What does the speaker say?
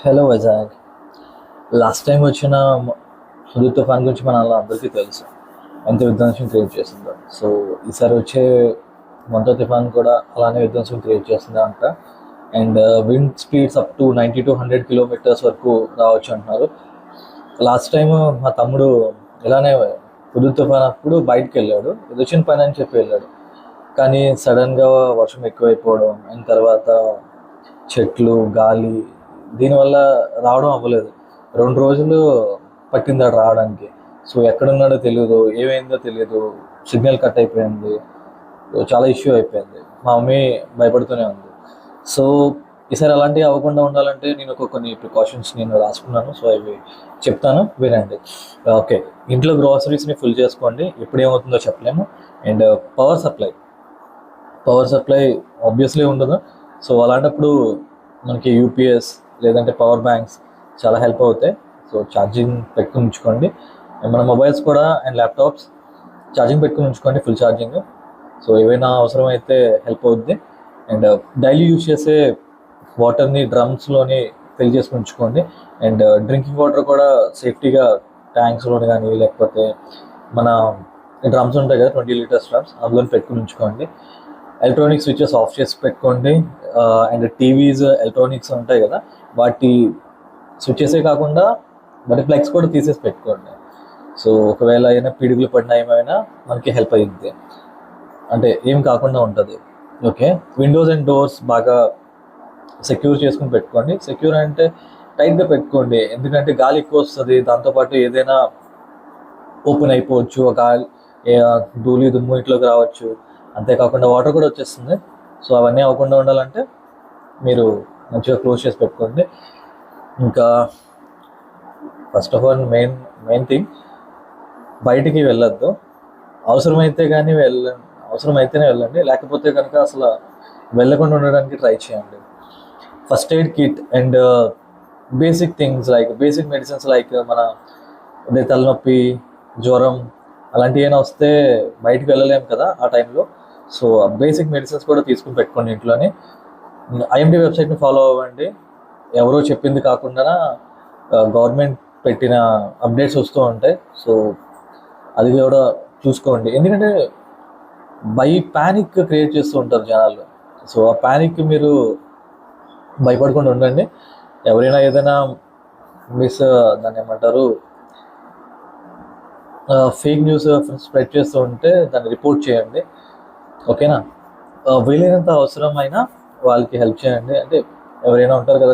Hello Vizag. Last time వచ్చిన Hudhud తుఫాన్ గురించి మన అందరికీ తెలుసు, ఎంత విధ్వంసం క్రియేట్ చేసిందో. సో ఈసారి వచ్చే మొంతా తుఫాన్ కూడా అలానే విధ్వంసం క్రియేట్ చేస్తుంది అంట. And wind speeds up to 90 to 100 kilometers వరకు రావచ్చు అంటున్నారు. లాస్ట్ టైం మా తమ్ముడు ఇలానే హుదూద్ తుఫాన్ అప్పుడు బయటకు వెళ్ళాడు, ఇది వచ్చిన పని అని చెప్పి వెళ్ళాడు. కానీ సడన్గా వర్షం ఎక్కువైపోవడం అండ్ తర్వాత చెట్లు గాలి దీనివల్ల రావడం అవ్వలేదు. 2 రోజులు పట్టింది ఆడు రావడానికి. సో ఎక్కడున్నాడో తెలియదు, ఏమైందో తెలియదు, సిగ్నల్ కట్ అయిపోయింది, చాలా ఇష్యూ అయిపోయింది. మా మమ్మీ భయపడుతూనే ఉంది. సో ఈసారి అలాంటివి అవ్వకుండా ఉండాలంటే నేను కొన్ని ప్రికాషన్స్ నేను రాసుకున్నాను. సో అవి చెప్తాను, వినండి. ఓకే, ఇంట్లో గ్రాసరీస్ని ఫుల్ చేసుకోండి, ఎప్పుడేమవుతుందో చెప్పలేము. అండ్ పవర్ సప్లై ఆబ్వియస్లీ ఉండదు. సో అలాంటప్పుడు మనకి యూపీఎస్ లేదంటే పవర్ బ్యాంక్స్ చాలా హెల్ప్ అవుతాయి. సో ఛార్జింగ్ పెట్టుకుని ఉంచుకోండి. మన మొబైల్స్ కూడా అండ్ ల్యాప్టాప్స్ ఛార్జింగ్ పెట్టుకుని ఉంచుకోండి, ఫుల్ ఛార్జింగ్. సో ఏవైనా అవసరం అయితే హెల్ప్ అవుద్ది. అండ్ డైలీ యూజ్ చేసే వాటర్ని డ్రమ్స్లోని ఫిల్ చేసుకుని ఉంచుకోండి. అండ్ డ్రింకింగ్ వాటర్ కూడా సేఫ్టీగా ట్యాంక్స్లోని కానీ లేకపోతే మన డ్రమ్స్ ఉంటాయి కదా, 20 liters డ్రమ్స్, అందులో పెట్టుకుని ఉంచుకోండి. ఎలక్ట్రానిక్ స్విచెస్ ఆఫ్ చేసి పెట్టుకోండి. అండ్ టీవీస్ ఎలక్ట్రానిక్స్ ఉంటాయి కదా, వాటి స్విచెసే కాకుండా వాటి ప్లగ్స్ కూడా తీసేసి పెట్టుకోండి. సో ఒకవేళ అయినా పిడుగులు పడినా ఏమైనా మనకి హెల్ప్ అయ్యింది, అంటే ఏం కాకుండా ఉంటుంది. ఓకే, విండోస్ అండ్ డోర్స్ బాగా సెక్యూర్ చేసుకుని పెట్టుకోండి. సెక్యూర్ అంటే టైట్గా పెట్టుకోండి, ఎందుకంటే గాలి ఎక్కువ వస్తుంది, దాంతోపాటు ఏదైనా ఓపెన్ అయిపోవచ్చు, గాలి ధూళి దుమ్ము ఇంట్లోకి రావచ్చు, అంతేకాకుండా వాటర్ కూడా వచ్చేస్తుంది. సో అవన్నీ అవ్వకుండా ఉండాలంటే మీరు మంచిగా క్లోజ్ చేసి పెట్టుకోండి. ఇంకా first of all main thing, బయటికి వెళ్ళొద్దు. అవసరమైతేనే వెళ్ళండి, లేకపోతే కనుక అసలు వెళ్ళకుండా ఉండడానికి ట్రై చేయండి. First aid kit and basic things like basic medicines like మన అదే తలనొప్పి, జ్వరం అలాంటివి ఏమైనా వస్తే బయటకు వెళ్ళలేము కదా ఆ టైంలో. సో బేసిక్ మెడిసిన్స్ కూడా తీసుకుని పెట్టుకోండి ఇంట్లోనే. ఐఎండీ వెబ్సైట్ని ఫాలో అవ్వండి, ఎవరో చెప్పింది కాకుండా గవర్నమెంట్ పెట్టిన అప్డేట్స్ వస్తూ ఉంటాయి. సో అది కూడా చూసుకోండి, ఎందుకంటే ప్యానిక్ క్రియేట్ చేస్తూ ఉంటారు జనాలు. సో ఆ ప్యానిక్ మీరు భయపడకుండా ఉండండి. ఎవరైనా ఏదైనా దాన్ని ఏమంటారు, ఫేక్ న్యూస్ స్ప్రెడ్ చేస్తూ ఉంటే దాన్ని రిపోర్ట్ చేయండి, ఓకేనా. వీలైనంత అవసరమైన వాళ్ళకి హెల్ప్ చేయండి. అంటే ఎవరైనా ఉంటారు కదా